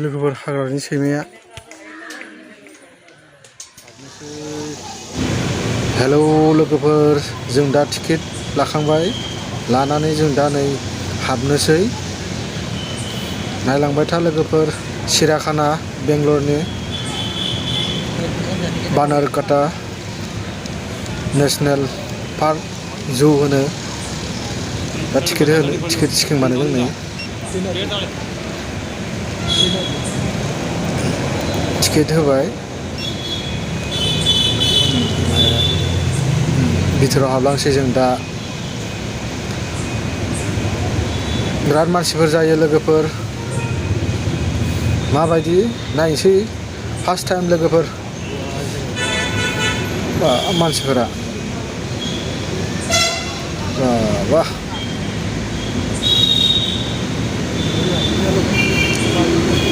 लोगोफोर हाग्रानि सैमाया हेलौ लोगोफोर जों दा टिकेट लाखांबाय लानानै जों दा नै हाबनोसै नायलांबाय था लोगोफोर सिराखाना बेंगलरनि बानारकाटा नेशनेल पार्क जु होनो दा टिकेट सिखांबानो जों नै टिकेट होबाय बिथोराव हाबलांसै जों दा बिराद मानसिफोर जायो लोगोफोर माबायदि नायनोसै फार्स्ट टाइम लोगोफोर मानसिफोरा वाह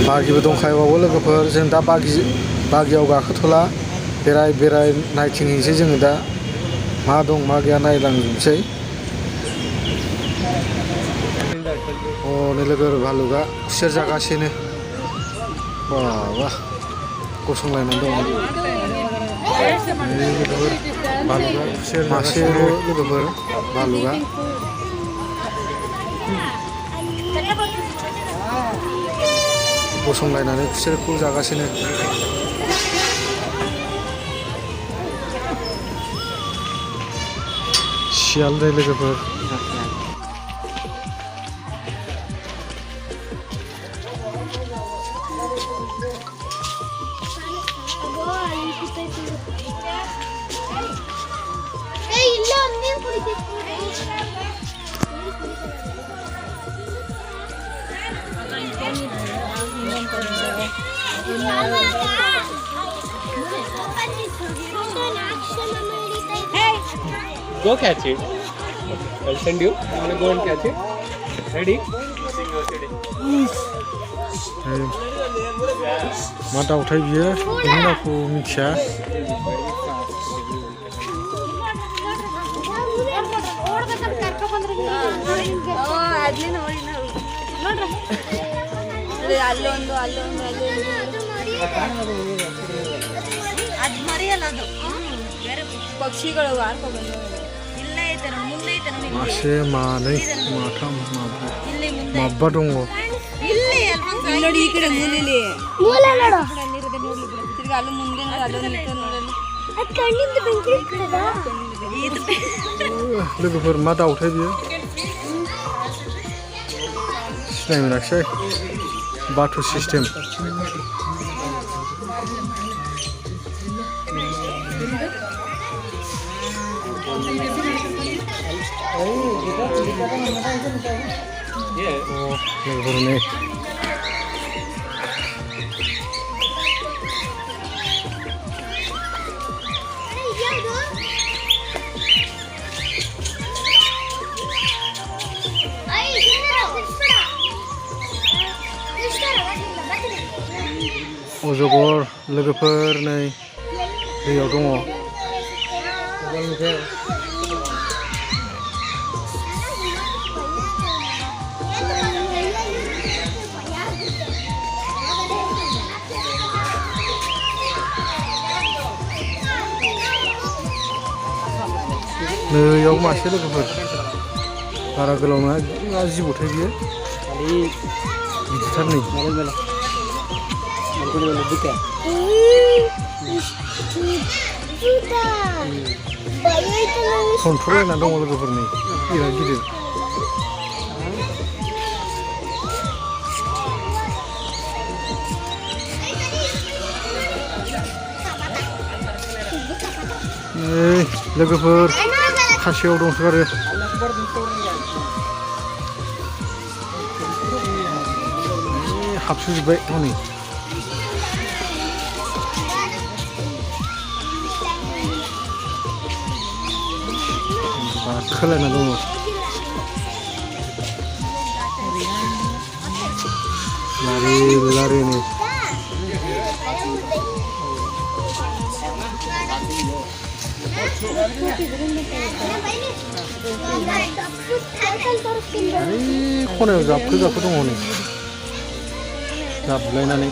बागिबो दंखायोबावो लोगोफोर जों दा बागियाव गाखोथ'ला बेराय नायथिंहैनोसै जोङो दा मा दं मा गैया नायलांजोबनोसै नै लोगो भालुगा खुसेर जागासिनो वाह गसंलायनानै दङ लोगोफोर भालुगा खुसेर मासेल' लोगोफोर भालुगा गसंलायनानै खुसेरखौ जागासिनो सियाल दे लोगोफोर Go catch it. I'll send you. I'm gonna go and catch it. Ready? मा दाउथाय बियो बिनि नामखौ मिथिया ಪಕ್ಷಿಗಳು मासे मानै माथाम माबा दङ ನೋಡಿ ಈ ಕಡೆ ಮೂಲೆಯಲ್ಲಿ ತಿರ್ಗಿ ಅಲ್ಲೂ ಮುಂದೆ ಅಲ್ಲೂ लोगोफोर मा दाउथाय बियो सिनाय मोनाखिसै बाथु सिस्टेम लोगोफोर नै अजगर लोगोफोर नै दैयाव दङ नैयाव मासे लोगोफोर बारा गोलाव नङा जिबौथाय बियो गिदिरथार नै सन्थ्रलायना दङ लोगोफोर नै बिराद गिदिर नै लोगोफोर खासेयाव दंसोगारो हाबसोजोब्बाय हनै खोलायना दङ लारि खनायाव जाबखो दङ नै जाबलायनानै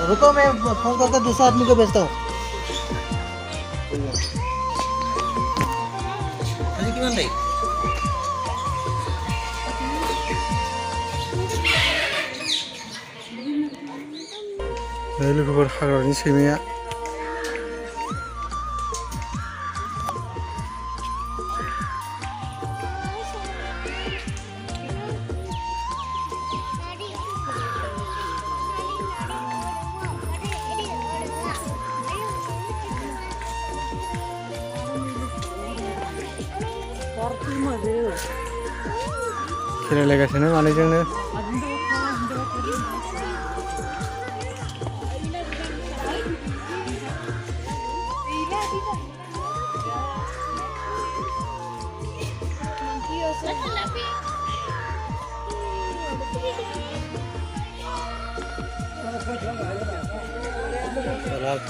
रुको मैं फोन करके दूसरा आदमी को भेजता हूँ लोगोफोर हाग्रानि सैमाया खेलायलायगासिनो मानैजोंनो